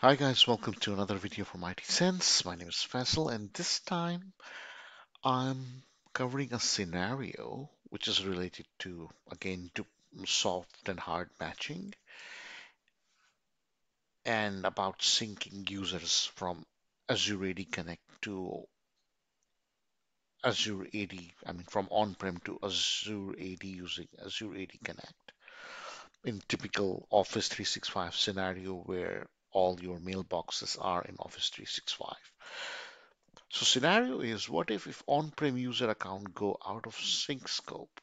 Hi guys, welcome to another video from IT Sense. My name is Faisal and this time I'm covering a scenario which is related to, again, to soft and hard matching and about syncing users from Azure AD Connect to Azure AD, from on-prem to Azure AD using Azure AD Connect in typical Office 365 scenario where all your mailboxes are in Office 365. So scenario is, what if on-prem user account go out of sync scope?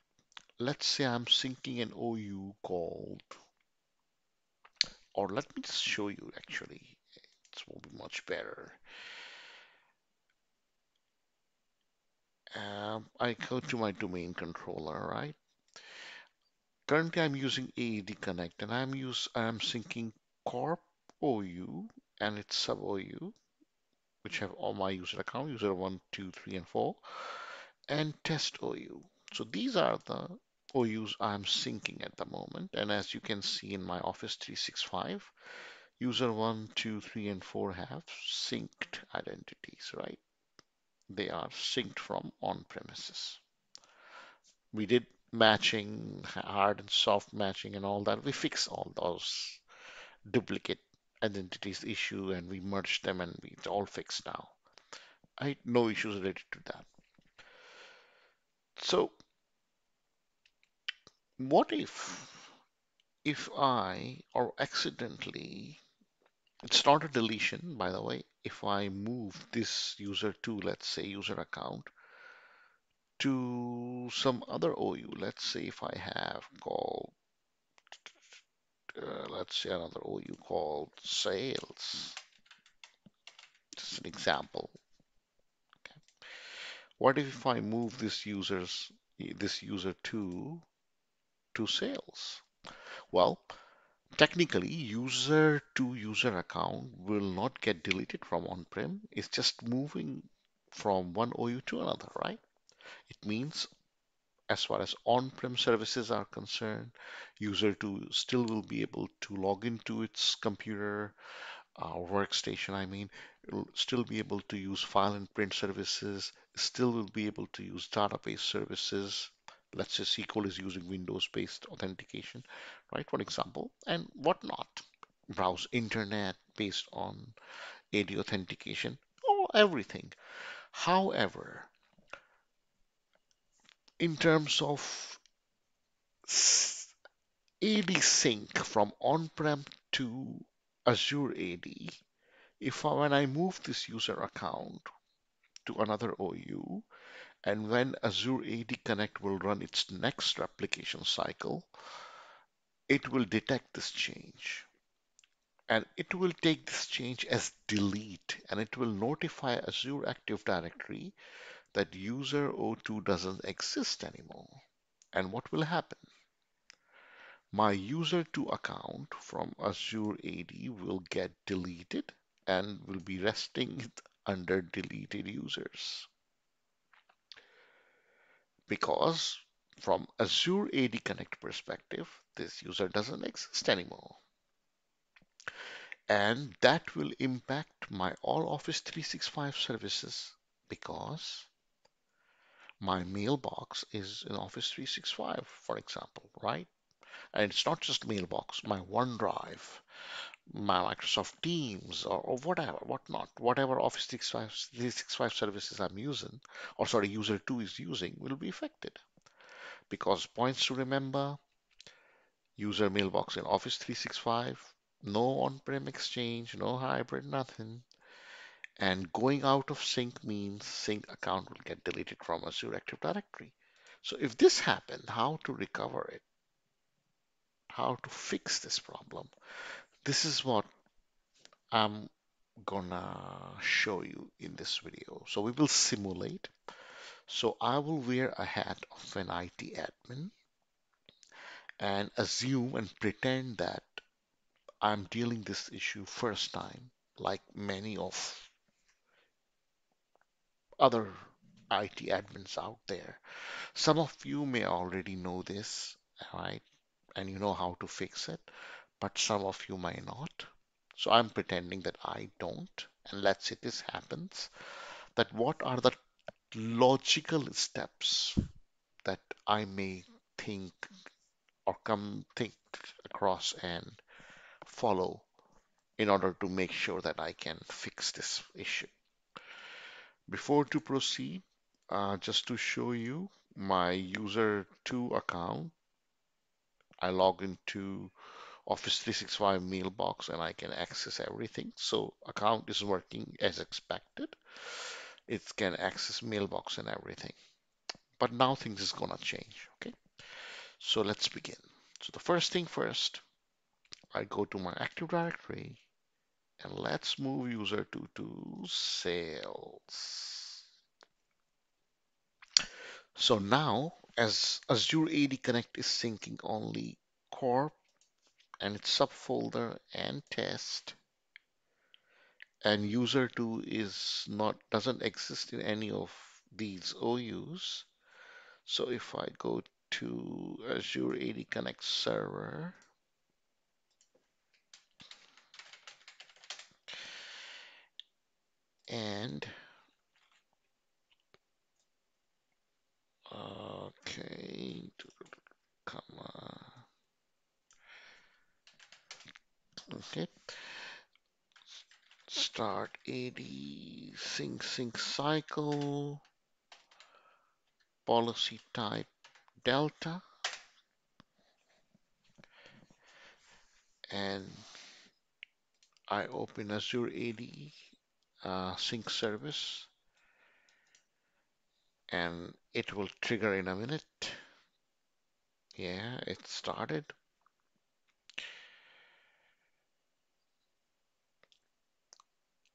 Let's say I'm syncing an OU called, or let me just show you actually. This will be much better. I go to my domain controller, right? Currently I'm using AD Connect and I'm syncing corp OU and its sub OU, which have all my user account, user 1, 2, 3, and 4, and test OU. So these are the OUs I'm syncing at the moment. And as you can see in my Office 365, user 1, 2, 3, and 4 have synced identities, right? They are synced from on premises. We did matching, hard and soft matching and all that. We fixed all those duplicate identities issue and we merged them and it's all fixed now. No issues related to that. So what if I or accidentally, it's not a deletion, by the way, if I move this user to, let's say, user account to some other OU, let's say if I have called, let's say another OU called sales, just an example. Okay. What if I move this user to sales? Well, technically, user to user account will not get deleted from on-prem. It's just moving from one OU to another, right? It means as far as on-prem services are concerned, user 2 still will be able to log into its computer workstation. It'll still be able to use file and print services, still will be able to use database services. Let's say SQL is using Windows-based authentication, right? For example, and whatnot. Browse internet based on AD authentication, or everything. However, in terms of AD sync from on-prem to Azure AD, when I move this user account to another OU, and when Azure AD Connect will run its next replication cycle, it will detect this change. And it will take this change as delete, and it will notify Azure Active Directory that user O2 doesn't exist anymore. And what will happen? My user 2 account from Azure AD will get deleted and will be resting under deleted users because from Azure AD Connect perspective, this user doesn't exist anymore. And that will impact my all Office 365 services because my mailbox is in Office 365, for example, right? And it's not just mailbox, my OneDrive, my Microsoft Teams, or whatever, whatnot, whatever Office 365 services I'm using, or sorry, user 2 is using, will be affected. Because points to remember, user mailbox in Office 365, no on-prem exchange, no hybrid, nothing. And going out of sync means sync account will get deleted from Azure Active Directory. So if this happened, how to recover it? How to fix this problem? This is what I'm gonna show you in this video. So we will simulate. So I will wear a hat of an IT admin and assume and pretend that I'm dealing this issue first time, like many of other IT admins out there. Some of you may already know this, right? And you know how to fix it, but some of you may not. So I'm pretending that I don't. And let's say this happens, that what are the logical steps that I may think or come think across and follow in order to make sure that I can fix this issue. Before to proceed, just to show you my user 2 account, I log into Office 365 mailbox and I can access everything. So account is working as expected. It can access mailbox and everything. But now things is gonna change. Okay. So let's begin. So the first thing first, I go to my Active Directory and let's move user 2 to sales. So now, as Azure AD Connect is syncing only core and its subfolder and test, and user 2 is not doesn't exist in any of these OUs. So if I go to Azure AD Connect server and okay, come on, okay, start AD sync cycle policy type Delta and I open Azure AD sync service and it will trigger in a minute. Yeah, it started.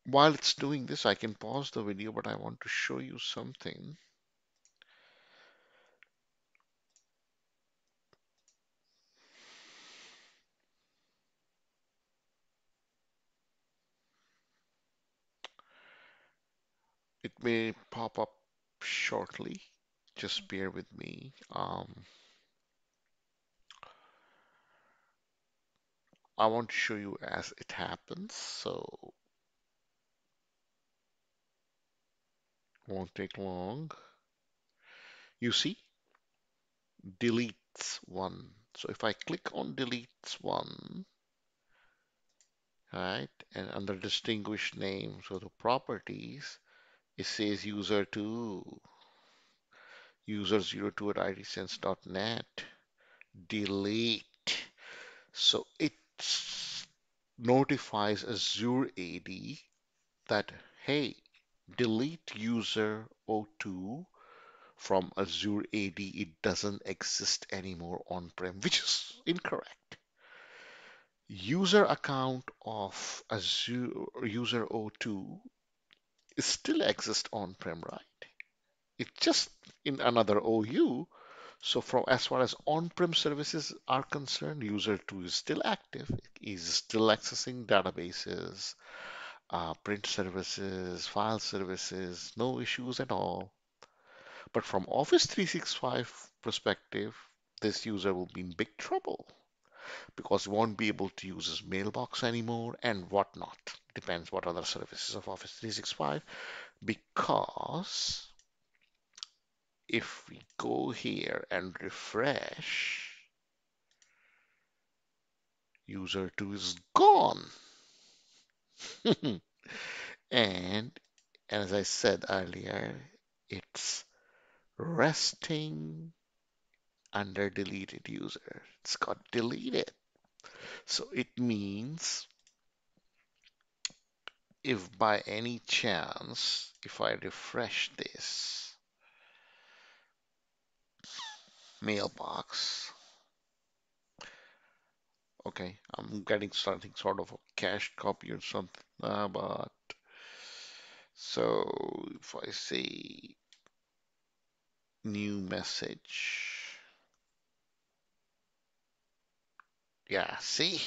While it's doing this, I can pause the video, but I want to show you something. It may pop up shortly. Just bear with me. I want to show you as it happens, so won't take long. You see, deletes one. So if I click on deletes one, right, and under distinguished name, so the properties, it says user 2, user02 at idsense.net, delete. So it notifies Azure AD that, hey, delete user 02 from Azure AD. It doesn't exist anymore on-prem, which is incorrect. User account of Azure user 02 still exists on-prem, right? It's just in another OU. So from as far as on-prem services are concerned, user 2 is still active, is still accessing databases, print services, file services, no issues at all. But from Office 365 perspective, this user will be in big trouble because he won't be able to use his mailbox anymore and whatnot. Depends what other services of Office 365. Because if we go here and refresh, user 2 is gone. And as I said earlier, it's resting under deleted user. It's got deleted. So it means if by any chance, if I refresh this mailbox, okay, I'm getting something sort of a cached copy or something, but so if I say new message, yeah, see,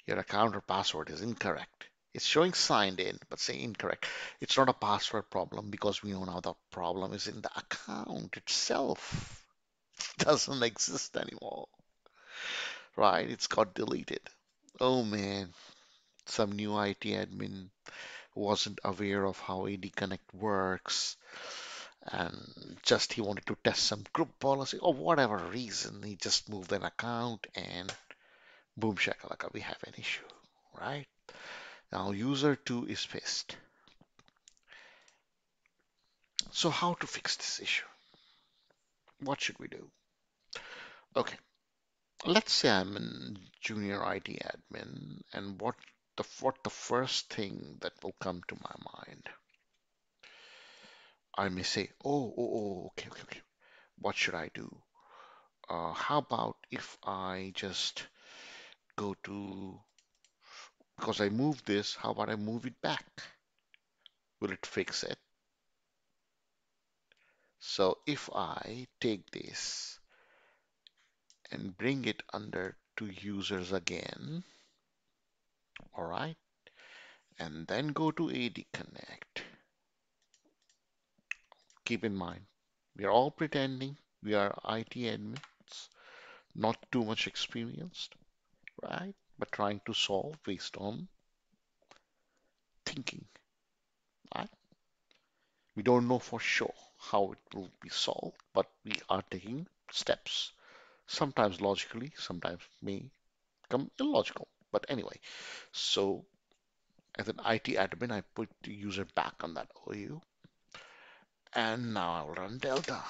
your account or password is incorrect. It's showing signed in, but saying incorrect. It's not a password problem because we know now the problem is in the account itself. It doesn't exist anymore, right? It's got deleted. Oh man. Some new IT admin wasn't aware of how AD Connect works, and just he wanted to test some group policy or whatever reason, he just moved an account and boom shakalaka, we have an issue, right? Now user 2 is pissed. So how to fix this issue? What should we do? Okay, let's say I'm a junior IT admin, and what the first thing that will come to my mind? I may say, okay, okay, okay. What should I do? How about if I just go to, because I moved this, how about I move it back? Will it fix it? So if I take this and bring it under to users again, all right, and then go to AD Connect, keep in mind, we are all pretending we are IT admins, not too much experienced, right? But trying to solve based on thinking, right? We don't know for sure how it will be solved, but we are taking steps. Sometimes logically, sometimes may become illogical. But anyway, so as an IT admin, I put the user back on that OU, and now I'll run Delta.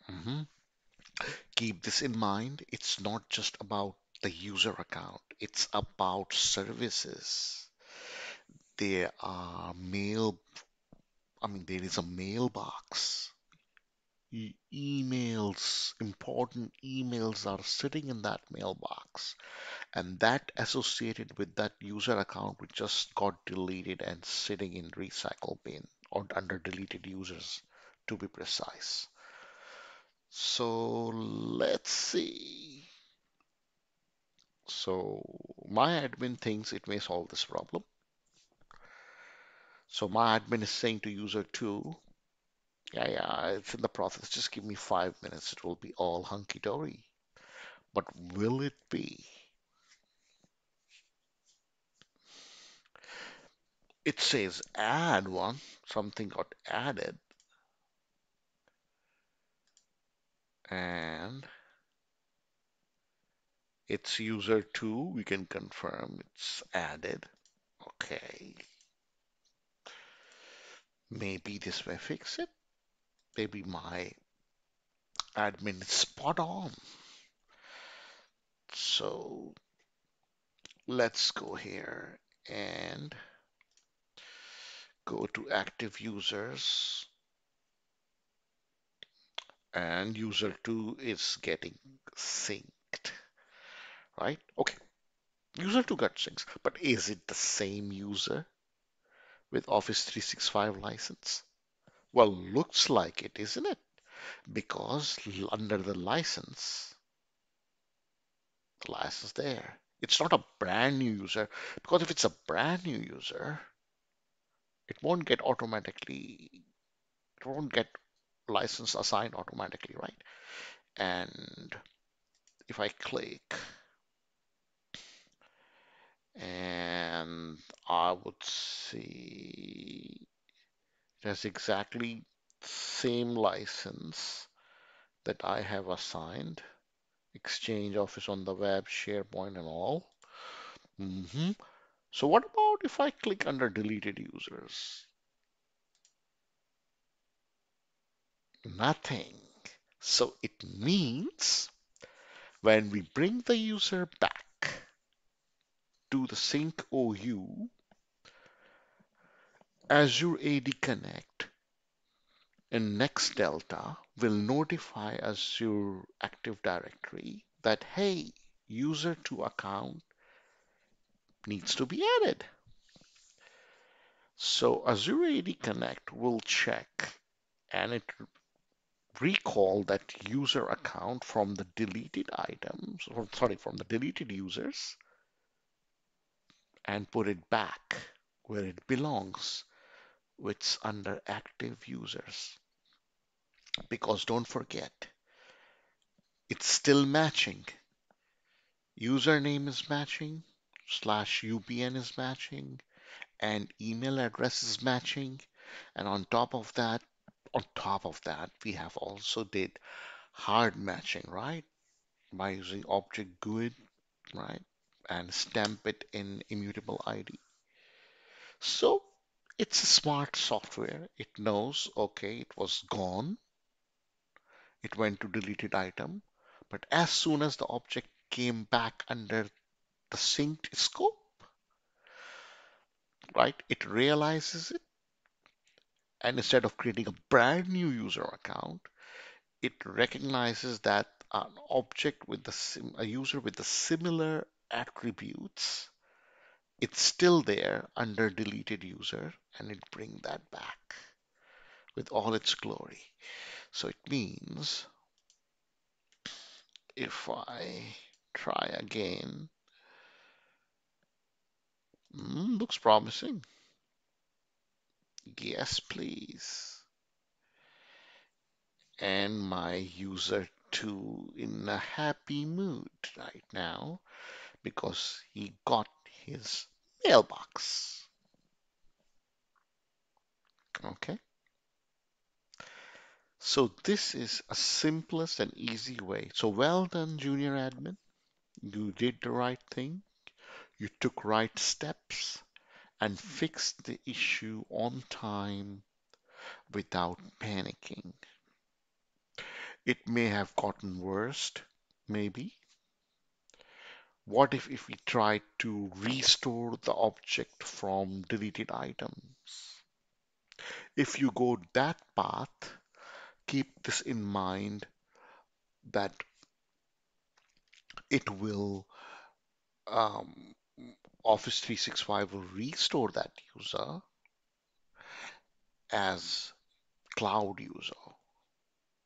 Mhm. Keep this in mind. It's not just about the user account. It's about services. There are there is a mailbox. Emails, important emails are sitting in that mailbox, and that associated with that user account which just got deleted and sitting in recycle bin or under deleted users to be precise. So let's see. So my admin thinks it may solve this problem. So my admin is saying to user 2, yeah, it's in the process. Just give me 5 minutes. It will be all hunky-dory. But will it be? It says add one. Something got added. And it's user 2. We can confirm it's added. Okay. Maybe this may fix it. Maybe my admin is spot on. So let's go here and go to active users, and user 2 is getting synced, right? Okay, user 2 got synced, but is it the same user with Office 365 license? Well, looks like it, isn't it? Because under the license there, it's not a brand new user, because if it's a brand new user, it won't get automatically, it won't get license assigned automatically, right? And if I click, and I would see it has exactly same license that I have assigned. Exchange, Office on the web, SharePoint and all. hmm So what about if I click under deleted users? Nothing. So it means when we bring the user back to the sync OU, Azure AD Connect and Next Delta will notify Azure Active Directory that, hey, user to account needs to be added. So Azure AD Connect will check and it recall that user account from the deleted items, or sorry, from the deleted users, and put it back where it belongs, which is under active users. Because don't forget, it's still matching. Username is matching, slash UPN is matching, and email address is matching. And on top of that, we have also did hard matching, right? By using object GUID, right? And stamp it in immutable ID. So it's a smart software. It knows, okay, it was gone. It went to deleted item. But as soon as the object came back under the synced scope, right, it realizes it. And instead of creating a brand new user account, it recognizes that an object with a user with the similar attributes, it's still there under deleted user, and it bring that back with all its glory. So it means if I try again, looks promising. Yes, please. And my user 2 in a happy mood right now because he got his mailbox. Okay. So this is a simplest and easy way. So well done, junior admin. You did the right thing. You took right steps and fixed the issue on time without panicking. It may have gotten worse, maybe. What if we tried to restore the object from deleted items? If you go that path, keep this in mind that it will um, Office 365 will restore that user as cloud user.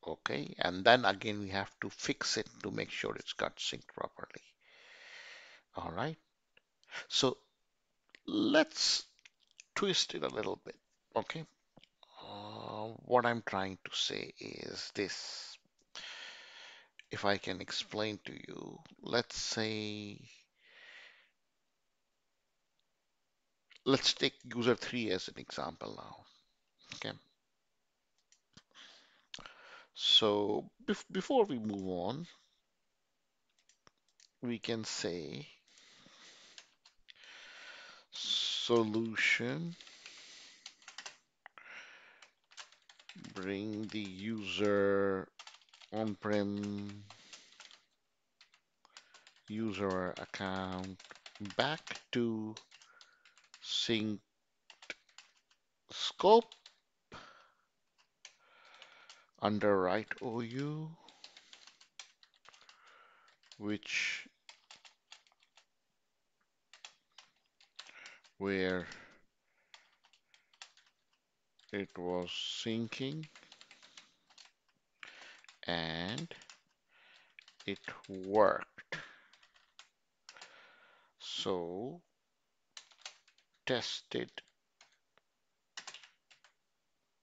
Okay, and then again we have to fix it to make sure it's got synced properly. All right, so let's twist it a little bit. Okay, what I'm trying to say is this. If I can explain to you, let's say, let's take user 3 as an example now. Okay, so before we move on, we can say solution bring the user on-prem user account back to sync scope under write OU, which where it was syncing and it worked. So tested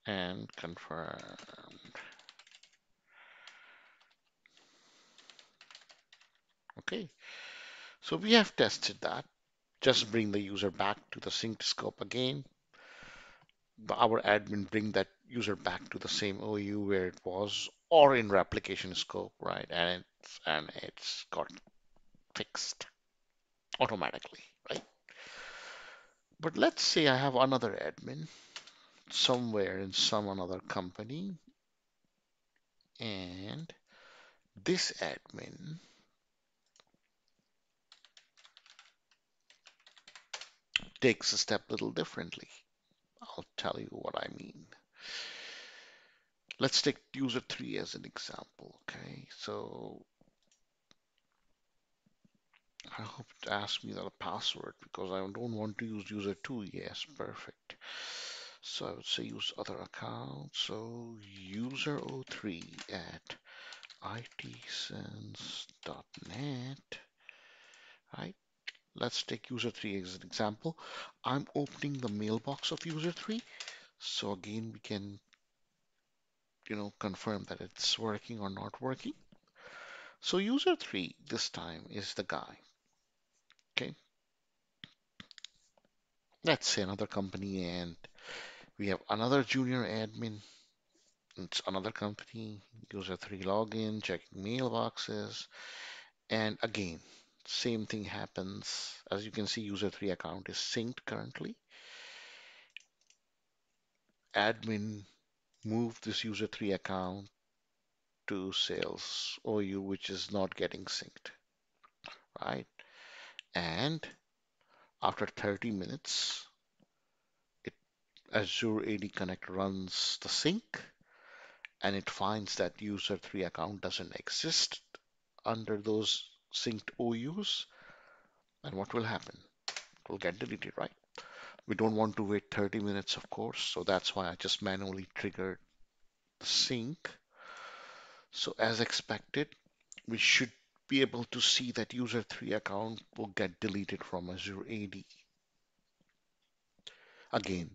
and confirmed. Okay, so we have tested that. Just bring the user back to the synced scope again. Our admin bring that user back to the same OU where it was, or in replication scope, right? And it's got fixed automatically, right? But let's say I have another admin somewhere in some another company, and this admin takes a step a little differently. I'll tell you what I mean. Let's take user 3 as an example, okay? So I hope it asks me the password because I don't want to use user 2. Yes, perfect. So I would say use other account. So user03 at itsense.net, right? Let's take user 3 as an example. I'm opening the mailbox of user 3. So again, we can, confirm that it's working or not working. So user 3 this time is the guy. Okay, let's say another company, and we have another junior admin. It's another company. User 3 login, checking mailboxes, and again, same thing happens. As you can see, user 3 account is synced currently. Admin moved this user 3 account to sales OU, which is not getting synced, right? And after 30 minutes, it, Azure AD Connect runs the sync and it finds that user 3 account doesn't exist under those synced OUs. And what will happen? It will get deleted, right? We don't want to wait 30 minutes, of course, so that's why I just manually triggered the sync. So as expected, we should be able to see that user 3 account will get deleted from Azure AD. Again,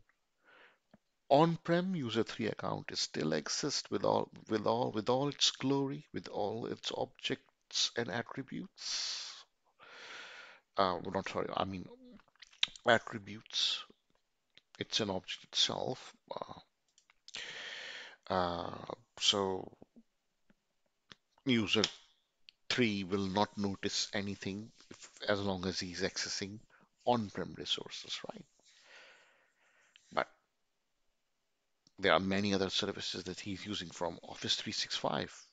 on-prem user 3 account is still exists with all its glory, with all its objects and attributes. Not sorry, I mean attributes. It's an object itself. So user 3 will not notice anything as long as he's accessing on-prem resources, right? But there are many other services that he's using from Office 365,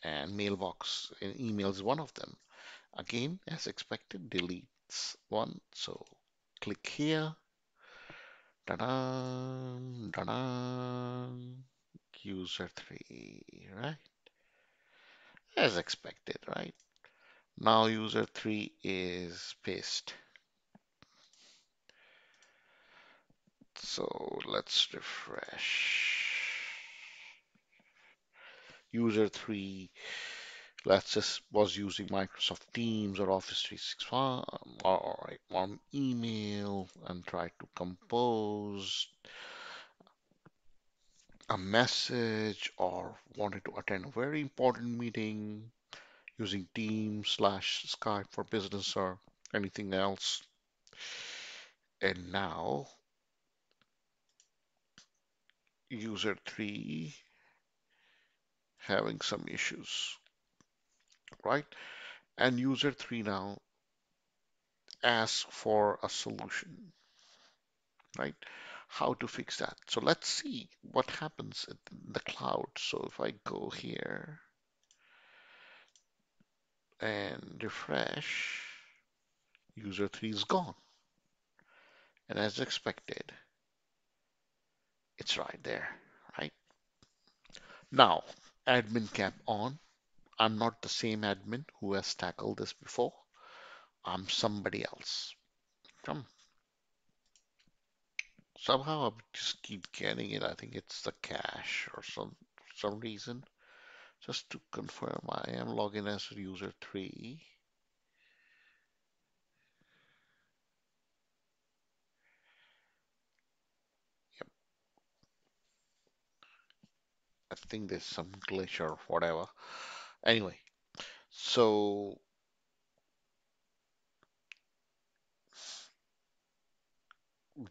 and mailbox and email is one of them. Again, as expected, deletes one. So click here. Ta-da! Ta-da! User 3, right? As expected, right? Now user 3 is paste. So let's refresh. User 3, let's just was using Microsoft Teams or Office 365 or on email and try to compose a message or wanted to attend a very important meeting using Teams/Skype for business or anything else. And now user 3 having some issues, right? And user 3 now asks for a solution, right? How to fix that. So let's see what happens in the cloud. So if I go here and refresh, user 3 is gone. And as expected, it's right there, right? Now, admin cap on. I'm not the same admin who has tackled this before. I'm somebody else. Come. Somehow I just keep getting it. I think it's the cache or some reason. Just to confirm, I am logging as user 3. Yep, I think there's some glitch or whatever. Anyway, so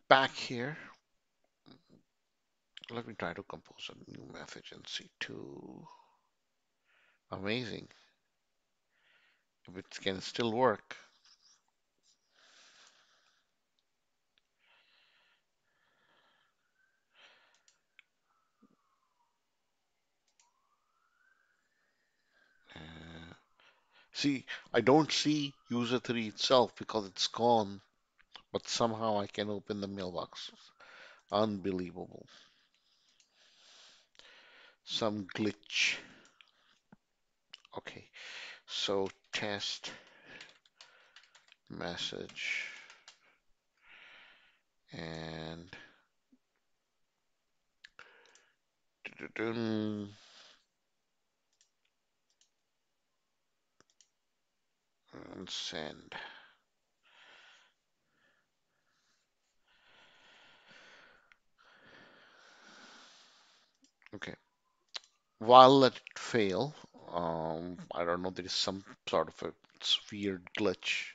back here, let me try to compose a new message in C2. Amazing. If it can still work. Uh, See, I don't see user 3 itself because it's gone, but somehow I can open the mailbox. Unbelievable. Some glitch. Okay, so test message and and send. Okay, while let it fail, I don't know, there is some sort of a weird glitch.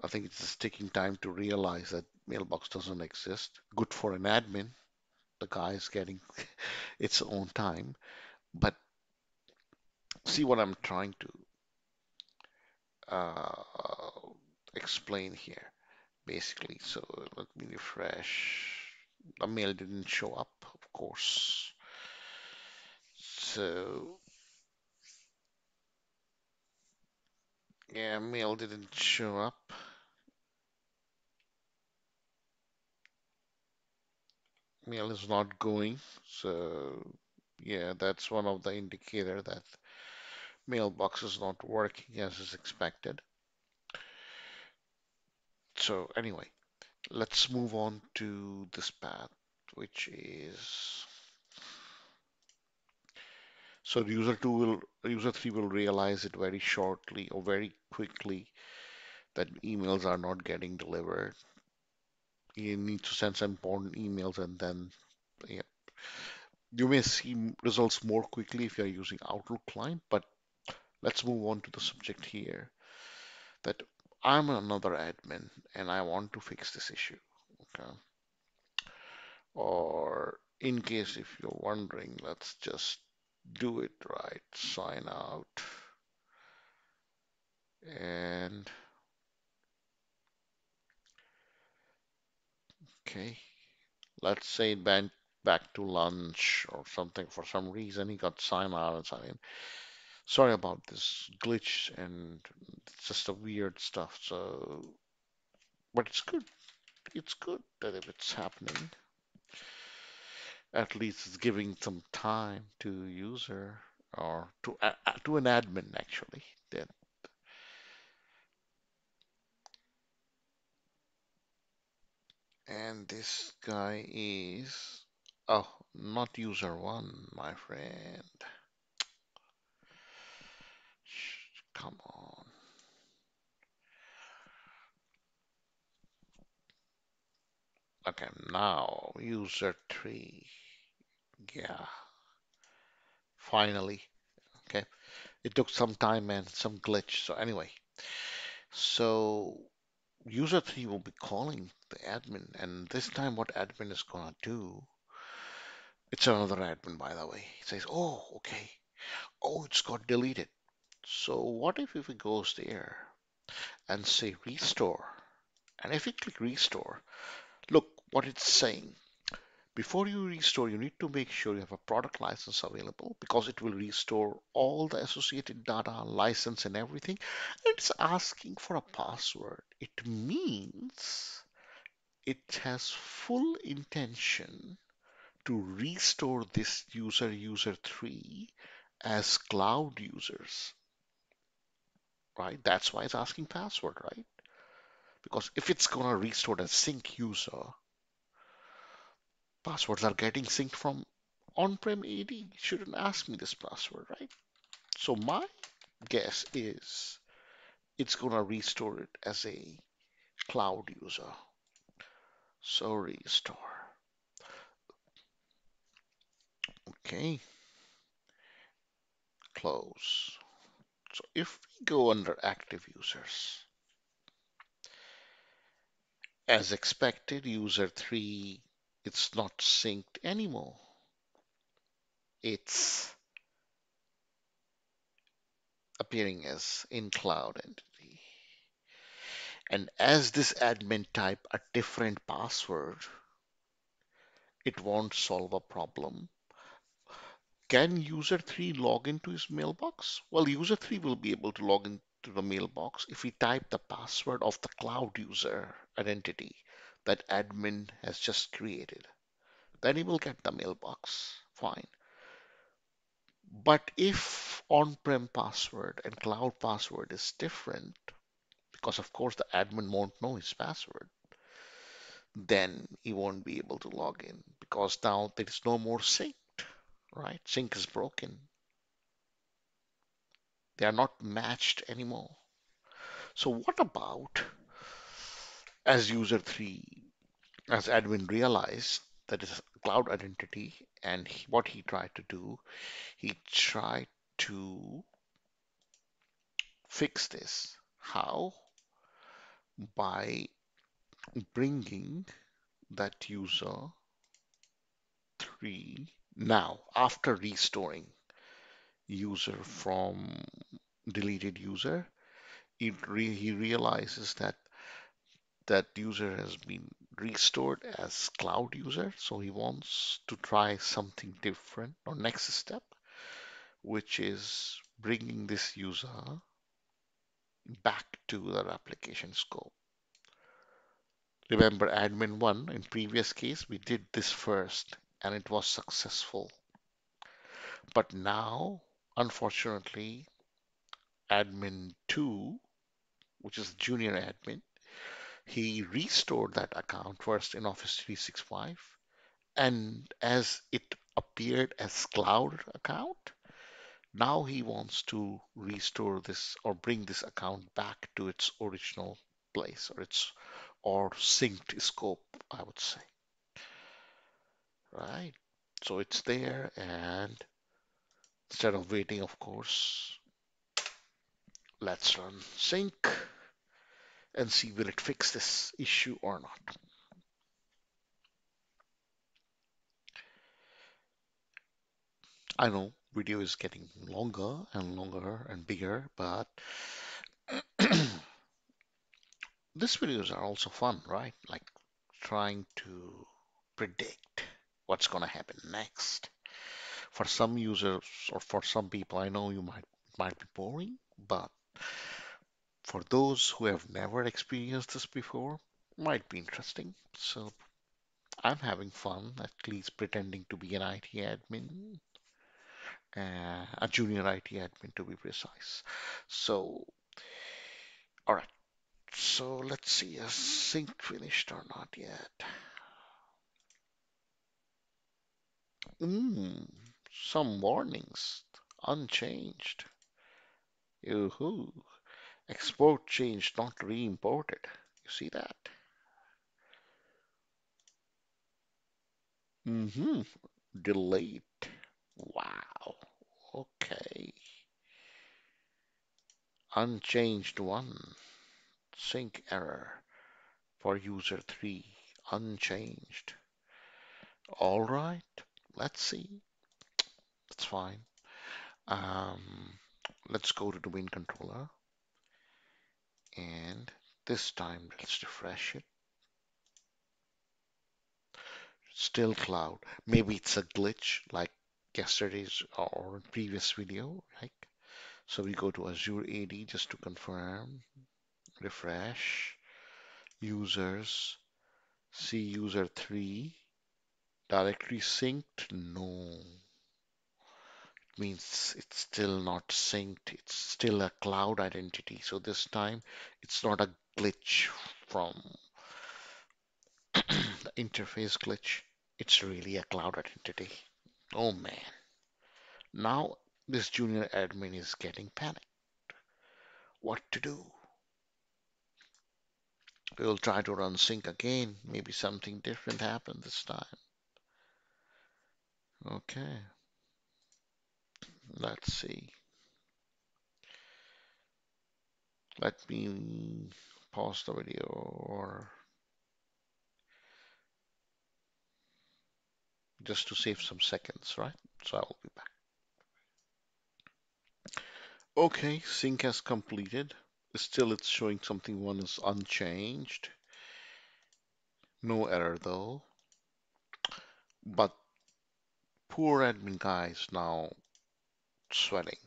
I think it's just taking time to realize that mailbox doesn't exist. Good for an admin. The guy is getting its own time. But see what I'm trying to uh, explain here, basically. So let me refresh. The mail didn't show up, of course. So yeah, mail didn't show up. Mail is not going. So yeah, that's one of the indicator that mailbox is not working as is expected. So anyway, let's move on to this path, which is so user 3 will realize it very shortly or very quickly that emails are not getting delivered. You need to send some important emails and then yeah, you may see results more quickly if you're using Outlook client, but let's move on to the subject here that I'm another admin and I want to fix this issue. Okay. Or in case if you're wondering, let's just do it right. Sign out and okay. Let's say it went back to lunch or something for some reason. He got sign out and sign in. Sorry about this glitch and it's just a weird stuff. So, but it's good. It's good that if it's happening, at least it's giving some time to user or to an admin actually. That and this guy is oh, not user one, my friend. Come on. Okay, now user three. Yeah, finally. Okay. It took some time and some glitch. So anyway, so user 3 will be calling the admin, and this time what admin is gonna do, it's another admin by the way. It says, oh, okay. Oh, it's got deleted. So what if it goes there and say restore? And if you click restore, look what it's saying. Before you restore, you need to make sure you have a product license available because it will restore all the associated data, license, and everything. It's asking for a password. It means it has full intention to restore this user 3 as cloud users, right? That's why it's asking password, right? Because if it's going to restore as sync user, passwords are getting synced from on-prem AD. Shouldn't ask me this password, right? So my guess is it's going to restore it as a cloud user. So restore. Okay, close. So if we go under active users, as expected, user 3, it's not synced anymore. It's appearing as in cloud entity. And as this admin type a different password, it won't solve a problem. Can user 3 log into his mailbox? Well, user 3 will be able to log into the mailbox if he type the password of the cloud user identity that admin has just created. Then he will get the mailbox. Fine. But if on-prem password and cloud password is different, because of course the admin won't know his password, then he won't be able to log in because now there is no more sync, right? Sync is broken. They are not matched anymore. So what about as user 3, as admin realized that is cloud identity and what he tried to do, he tried to fix this. How? By bringing that user 3 now after restoring user from deleted user. He realizes that that user has been restored as cloud user, so he wants to try something different or next step, which is bringing this user back to their application scope. Remember admin 1 in previous case we did this first and it was successful, but now unfortunately admin 2, which is junior admin, he restored that account first in Office 365, and as it appeared as cloud account, now he wants to restore this or bring this account back to its original place or synced scope, I would say. Right? So it's there, and instead of waiting, of course, let's run sync and see will it fix this issue or not. I know video is getting longer and longer and bigger, but these videos are also fun, right? Like trying to predict what's going to happen next. For some users or for some people, I know you might be boring, but for those who have never experienced this before, might be interesting. So I'm having fun, at least pretending to be an IT admin, a junior IT admin to be precise. So, all right. So let's see, is sync finished or not yet? Mm, some warnings, unchanged. Yoo-hoo. Export changed, not re-imported. You see that? Mm-hmm. Delete. Wow. Okay. Unchanged one. Sync error for user 3. Unchanged. All right. Let's see. That's fine. Um, let's go to domain controller and this time let's refresh it. Still cloud. Maybe it's a glitch like yesterday's or previous video, right? So we go to Azure AD just to confirm, refresh, users, see user 3, directory synced, no. It means it's still not synced, it's still a cloud identity. So this time it's not a glitch from the interface glitch, it's really a cloud identity. Oh man. Now this junior admin is getting panicked. What to do? We'll try to run sync again. Maybe something different happened this time. Okay, let's see. Let me pause the video or just to save some seconds, right? So I'll be back. Okay, sync has completed. Still, it's showing something one is unchanged. No error though. But poor admin guy is now sweating.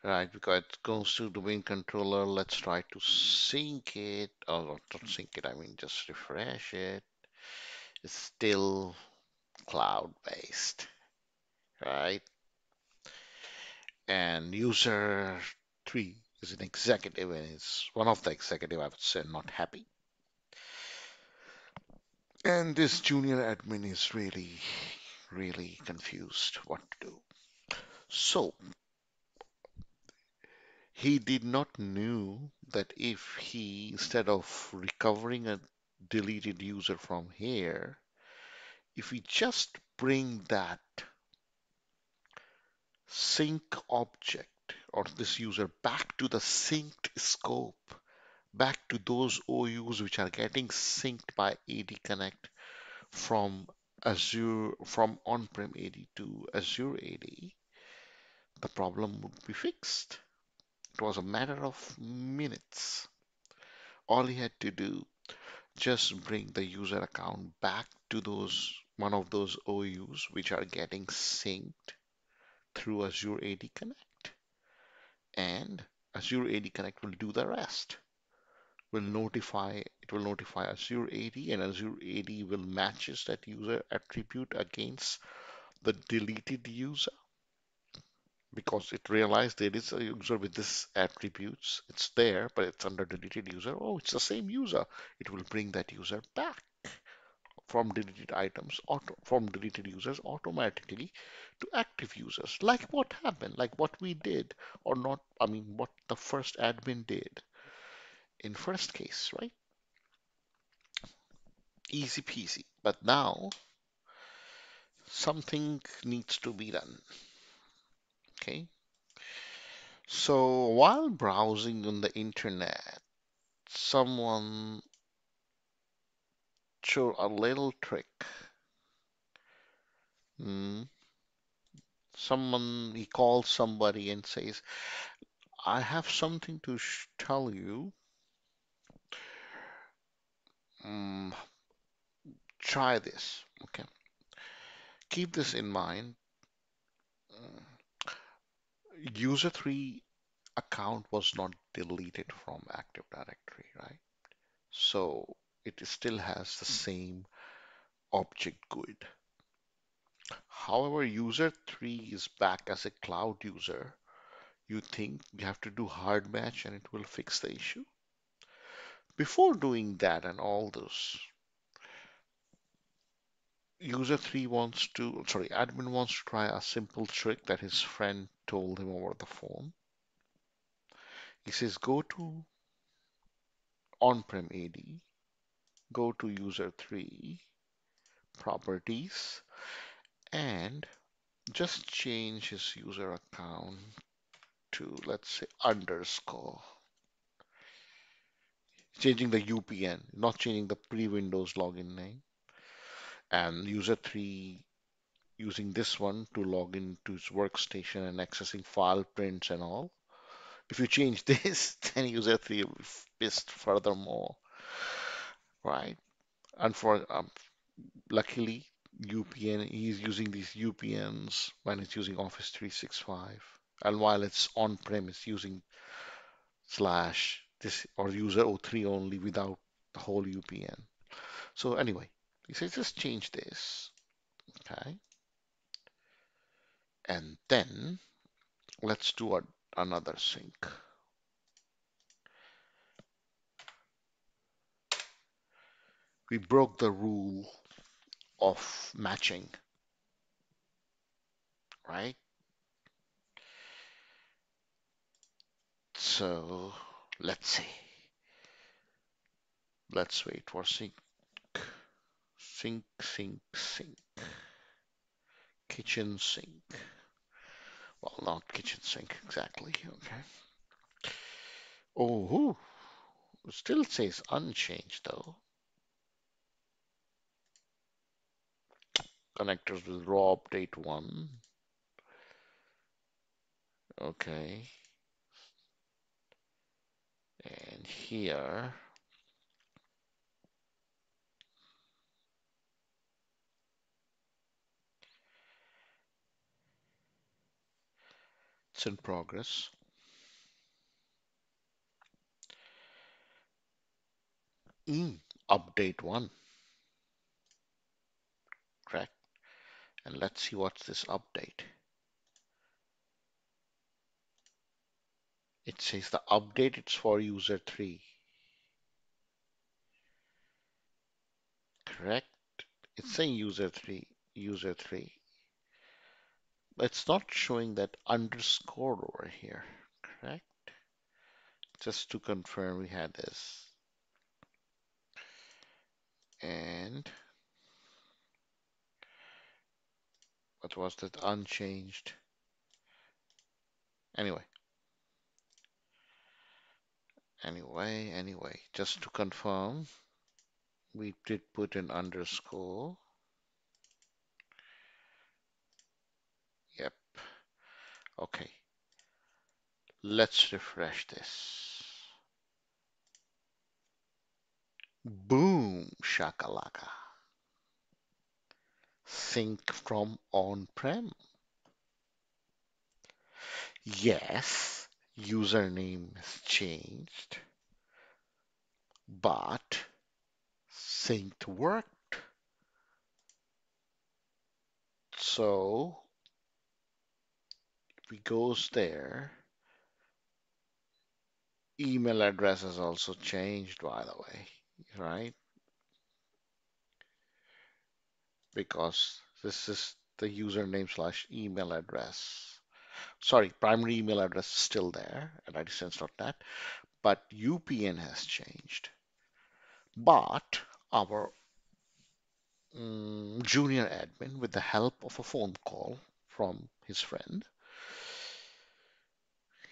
Right, because it goes to domain controller. Let's try to sync it. Oh, not sync it, I mean just refresh it. It's still cloud based, right? And user 3 is an executive and is one of the executive, I would say, not happy. And this junior admin is really confused what to do. So he did not knew that if he, instead of recovering a deleted user from here, if we just bring that sync object or this user back to the synced scope, back to those OUs which are getting synced by AD Connect from Azure, from on-prem AD to Azure AD, the problem would be fixed. It was a matter of minutes. All he had to do, just bring the user account back to those one of those OUs which are getting synced through Azure AD Connect. And Azure AD Connect will do the rest. It will notify Azure AD, and Azure AD will matches that user attribute against the deleted user because it realized there is a user with this attributes. It's there, but it's under deleted user. Oh, it's the same user. It will bring that user back from deleted items, from deleted users automatically to active users. Like what happened, like what we did, or not, I mean, what the first admin did in first case, right? Easy peasy. But now something needs to be done. Okay. So while browsing on the internet, someone showed a little trick. Hmm. Someone, he calls somebody and says, I have something to tell you. Mm, try this. Okay. Keep this in mind. Mm, User 3 account was not deleted from Active Directory, right? So it still has the same object GUID. However, user 3 is back as a cloud user. You think you have to do hard match and it will fix the issue? Before doing that and all this, user 3 wants to, sorry, admin wants to try a simple trick that his friend told him over the phone. He says, go to on-prem AD, go to user 3, properties, and just change his user account to, let's say, underscore. Changing the UPN, not changing the pre-Windows login name. And user 3 using this one to log into his workstation and accessing file prints and all. If you change this, then user 3 will be pissed furthermore, right? And for luckily, UPN, he's using these UPNs when it's using Office 365. And while it's on-prem, it's using slash this or user O3 only without the whole UPN. So anyway, he says just change this, okay? And then let's do another sync. We broke the rule of matching, right? So let's see. Let's wait for sync, sync, sync, sync. Kitchen sink. Well, not kitchen sink exactly. Okay. Oh, still says unchanged though. Connectors with raw update 1. Okay. And here, it's in progress. Mm, update 1, correct. And let's see what's this update. It says the update it's for user 3, correct? It's saying user 3, user 3. It's not showing that underscore over here, correct? Just to confirm we had this. And what was that unchanged? Anyway, anyway, just to confirm, we did put an underscore. Yep. Okay. Let's refresh this. Boom, shakalaka. Sync from on-prem. Yes, username has changed, but synced worked. So if we goes there, email address has also changed, by the way, right? Because this is the username slash email address. Sorry, primary email address is still there at itsense.net, but UPN has changed. But our junior admin, with the help of a phone call from his friend,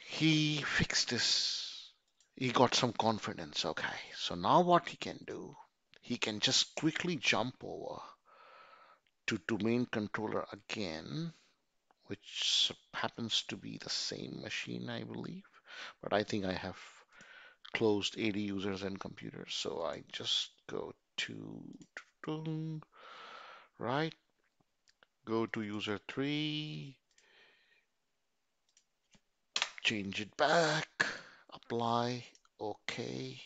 he fixed this. He got some confidence. Okay, so now what he can do, he can just quickly jump over to domain controller again, which happens to be the same machine, I believe. But I think I have closed AD users and computers. So I just go to, right, go to user 3, change it back, apply, OK,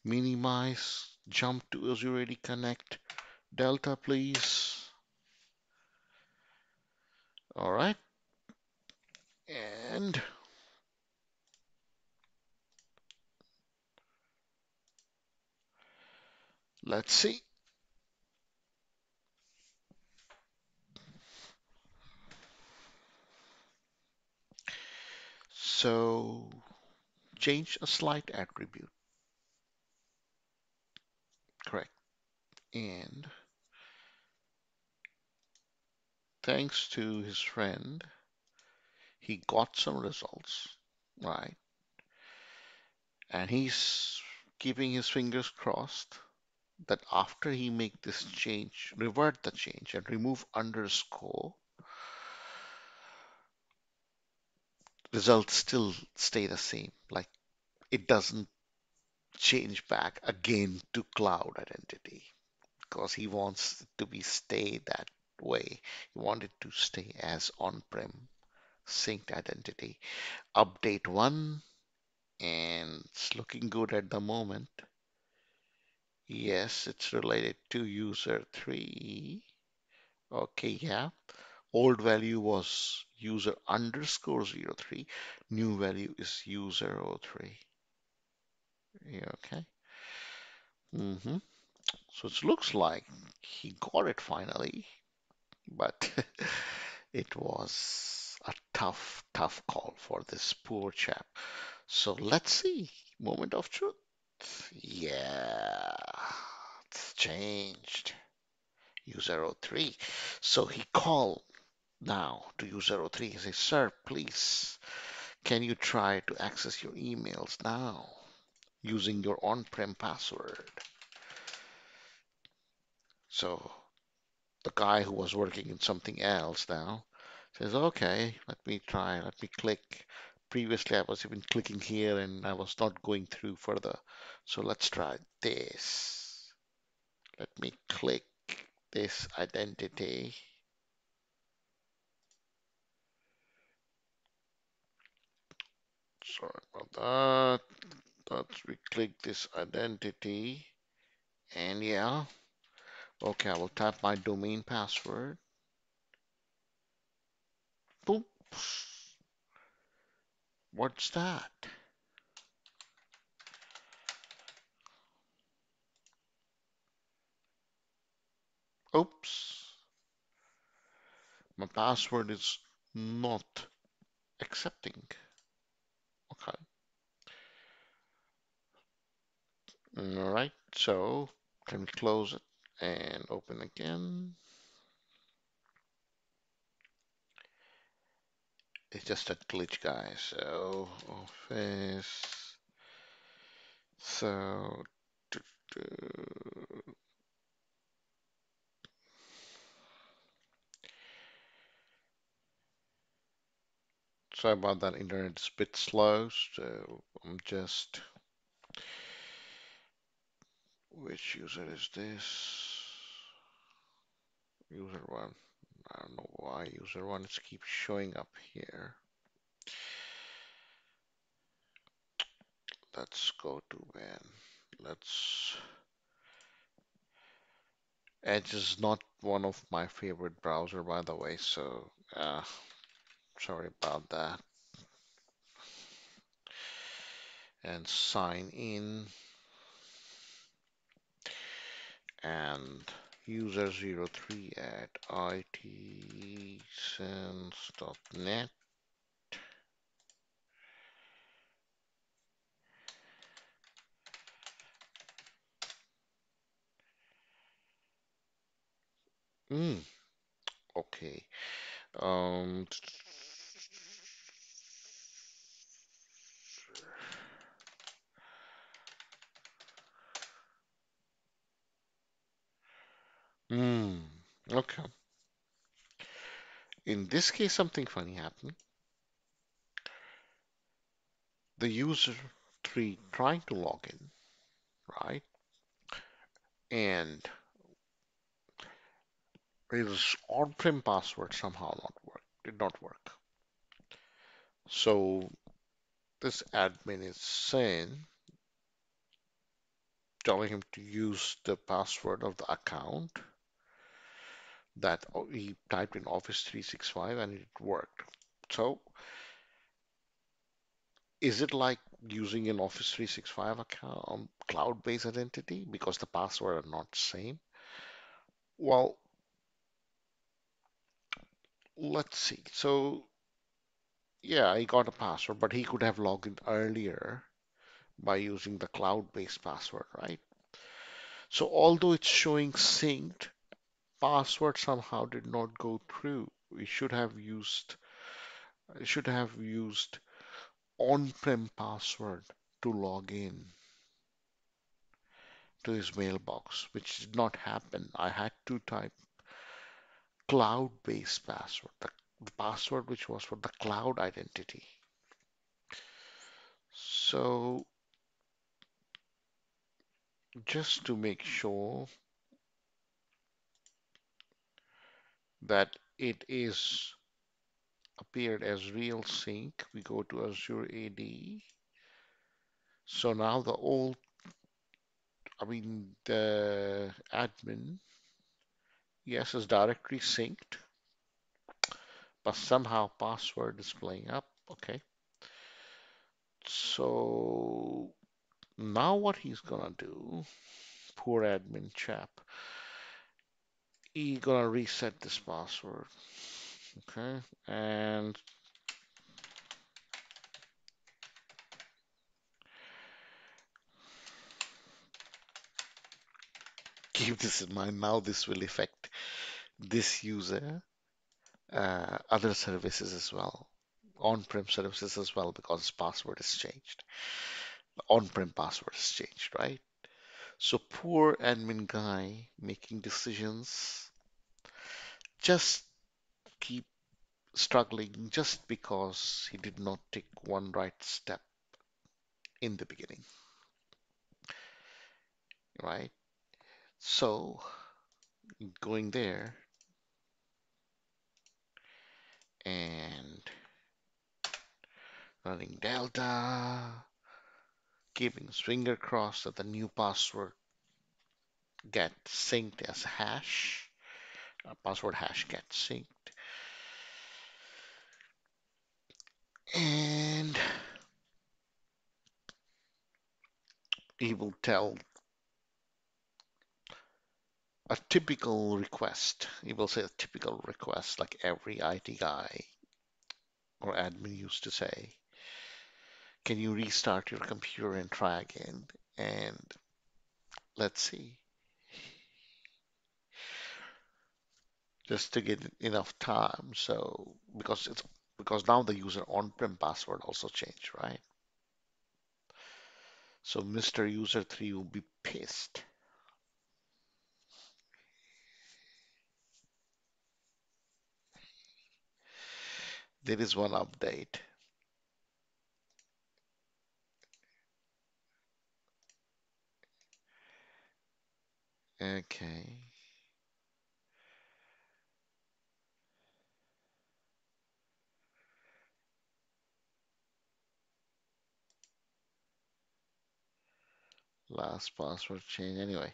minimize, jump to Azure AD Connect, Delta, please. All right. And let's see. So change a slight attribute, correct. And thanks to his friend, he got some results, right? And he's keeping his fingers crossed that after he make this change, revert the change and remove underscore, results still stay the same. Like it doesn't change back again to cloud identity because he wants it to be stay that way. He wanted to stay as on-prem synced identity. Update 1, and it's looking good at the moment. Yes, it's related to user 3. Okay, yeah. Old value was user underscore 03. New value is user 03. Yeah, okay. hmm So it looks like he got it finally, but it was a tough call for this poor chap. So let's see. Moment of truth. Yeah, it's changed. User 03. So he called now to user 03. He says, Sir, please, can you try to access your emails now using your on-prem password? So the guy who was working in something else now says, okay, let me try, let me click. Previously, I was even clicking here and I was not going through further. So let's try this. Let me click this identity. Sorry about that. Let's we click this identity. And yeah, okay, I will type my domain password. Boom. What's that? Oops. My password is not accepting. Okay. All right. So can we close it and open again? It's just a glitch, guys. So, Office. So, do- do- sorry about that. Internet is a bit slow, so I'm just. Which user is this? User one. I don't know why user one is keeps showing up here. Let's go to when. Let's. Edge is not one of my favorite browser, by the way, so sorry about that. And sign in and user03 at itsense.net. Mm, okay. Um, mm, okay. In this case, something funny happened. The user 3 trying to log in, right? And his on-prem password somehow not work, did not work. So this admin is saying, telling him to use the password of the account that he typed in Office 365 and it worked. So is it like using an Office 365 account, cloud-based identity because the password are not same? Well, let's see. So yeah, he got a password, but he could have logged in earlier by using the cloud-based password, right? So although it's showing synced, password somehow did not go through. We should have used on-prem password to log in to his mailbox, which did not happen. I had to type cloud-based password, the password which was for the cloud identity. So just to make sure that it is appeared as real sync, we go to Azure AD. So now the admin, yes, is directly synced, but somehow password is playing up. Okay. So now what he's gonna do, poor admin chap, he gonna reset this password. Okay. And keep this in mind. Now this will affect this user, other services as well, on-prem services as well, because his password is changed. The on-prem password is changed, right? So poor admin guy making decisions just keep struggling just because he did not take one right step in the beginning, right? So going there and running Delta, keeping his finger crossed that the new password get synced as hash, password hash gets synced, and he will tell a typical request. He will say a typical request like every IT guy or admin used to say. Can you restart your computer and try again? And let's see, just to get enough time. So because because now the user on-prem password also changed, right? So Mr. User 3 will be pissed. There is one update. Okay. Last password change. Anyway,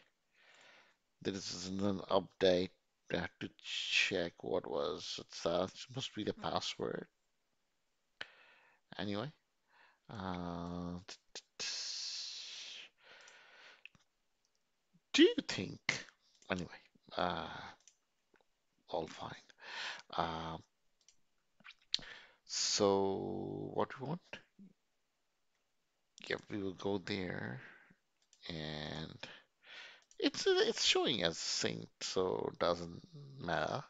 there is an update. I have to check what was. It must be the password. Anyway, uh, do you think? Anyway, uh, all fine. Uh, so what we want? Yep, we will go there, and it's showing as synced, so it doesn't matter.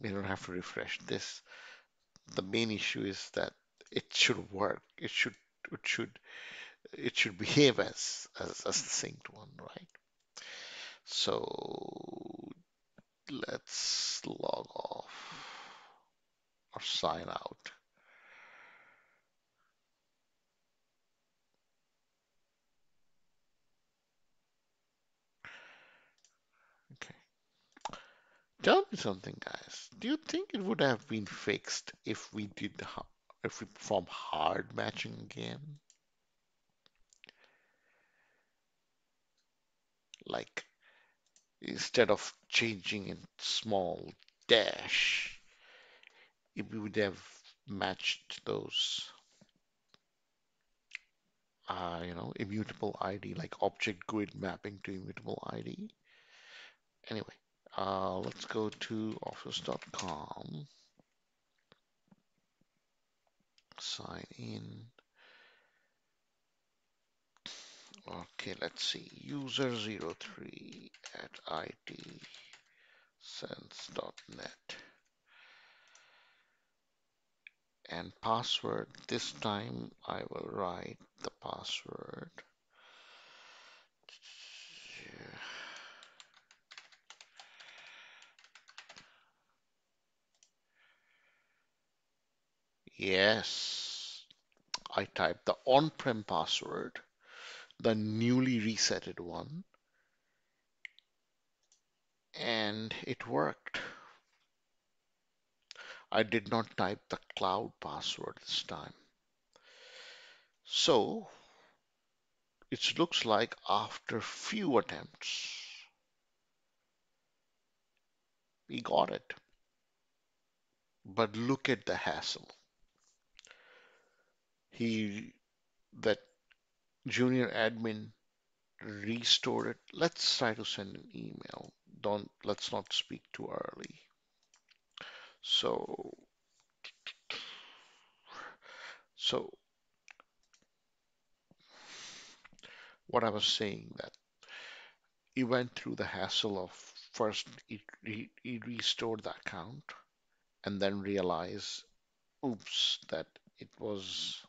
We don't have to refresh this. The main issue is that it should work. It should it should behave as the synced one, right? So let's log off or sign out. Okay. Tell me something, guys. Do you think it would have been fixed if we if we perform hard matching again? Like instead of changing in small dash, if we would have matched those, immutable ID, like object grid mapping to immutable ID. Anyway, let's go to office.com, sign in. Okay, let's see, user03 at itsense.net. And password, this time I will write the password. Yes, I typed the on-prem password, the newly resetted one, and it worked. I did not type the cloud password this time. So it looks like after few attempts, we got it. But look at the hassle. He, that junior admin restored it. Let's try to send an email. Let's not speak too early. So, so what I was saying that he went through the hassle of first he restored the account and then realized, oops, that it was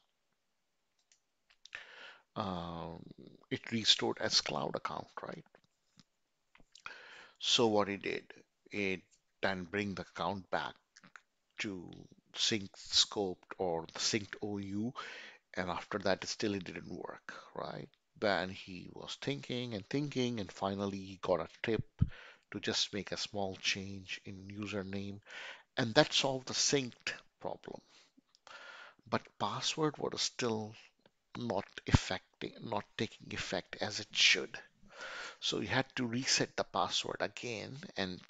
um, it restored as cloud account, right? So what he did, it then bring the account back to synced scoped or the synced OU, and after that still it didn't work, right? Then he was thinking and thinking, and finally he got a tip to just make a small change in username, and that solved the synced problem. But password was still not taking effect as it should. So you had to reset the password again and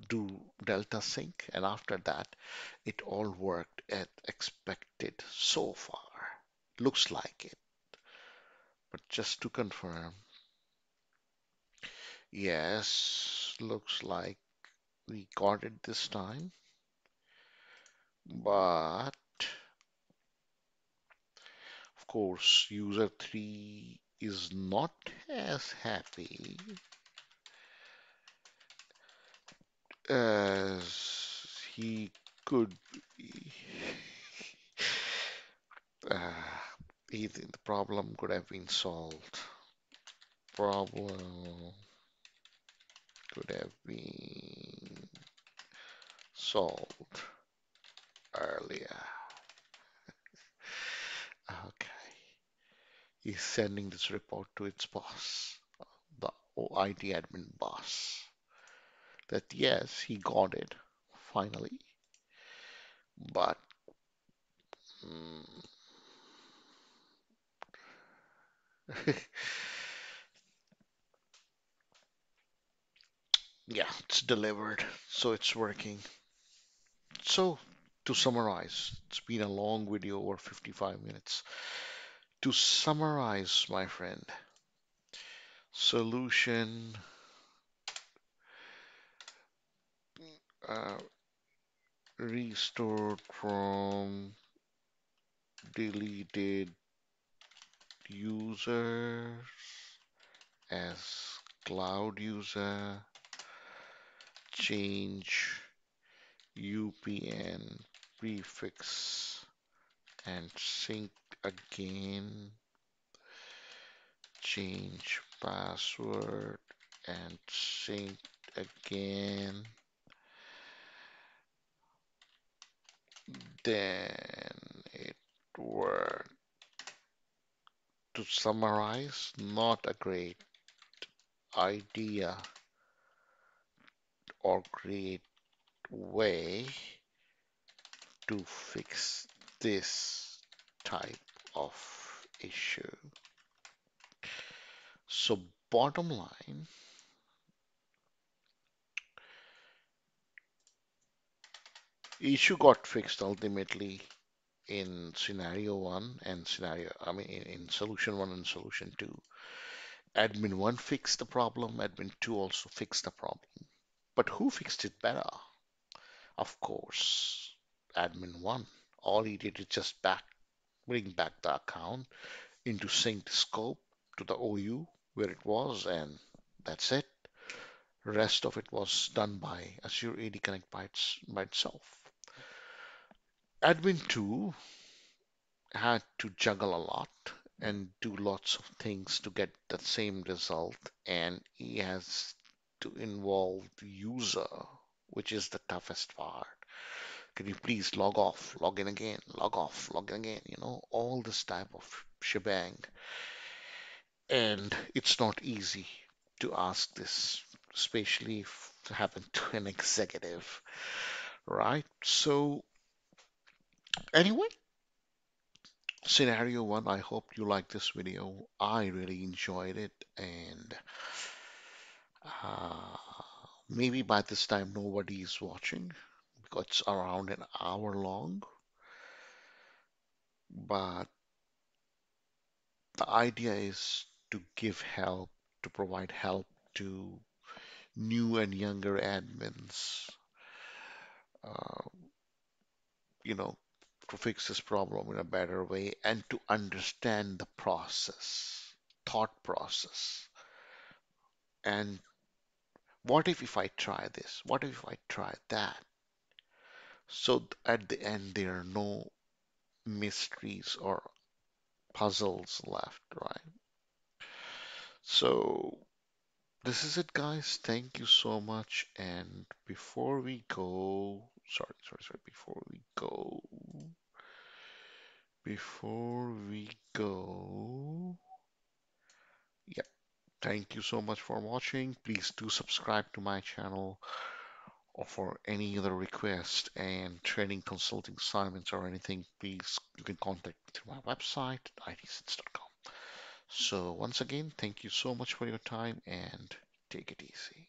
do delta sync, and after that it all worked as expected so far. Looks like it. But just to confirm, yes, looks like we got it this time. But of course, user 3 is not as happy as he could be. Uh, the problem could have been solved. Problem could have been solved earlier. Okay. He's sending this report to its boss, the IT admin boss, that yes, he got it finally, but mm, yeah, it's delivered, so it's working. So, to summarize, it's been a long video, over 55 minutes. To summarize, my friend, solution uh, restored from deleted user as cloud user, change UPN prefix and sync again, change password and sync again, then it worked. To summarize, not a great idea or great way to fix this type of issue. So, bottom line, issue got fixed ultimately in scenario one and in solution one and solution two. Admin one fixed the problem, admin two also fixed the problem. But who fixed it better? Of course, admin one. All he did is just bring back the account into synced scope to the OU where it was, and that's it. Rest of it was done by Azure AD Connect by itself. Admin 2 had to juggle a lot and do lots of things to get the same result, and he has to involve the user, which is the toughest part. Can you please log off, log in again, log off, log in again, all this type of shebang. And it's not easy to ask this, especially if it happened to an executive, right? So, anyway, scenario one, I hope you like this video. I really enjoyed it, and uh, maybe by this time nobody is watching because it's around an hour long. But the idea is to give help, to provide help to new and younger admins, uh, you know, to fix this problem in a better way and to understand the process, thought process. And what if I try this? What if I try that? So at the end, there are no mysteries or puzzles left, right? So this is it, guys. Thank you so much. And before we go, before we go, yeah, thank you so much for watching. Please do subscribe to my channel, or for any other request and training consulting assignments or anything, please you can contact me through my website, itsense.com. So once again, thank you so much for your time and take it easy.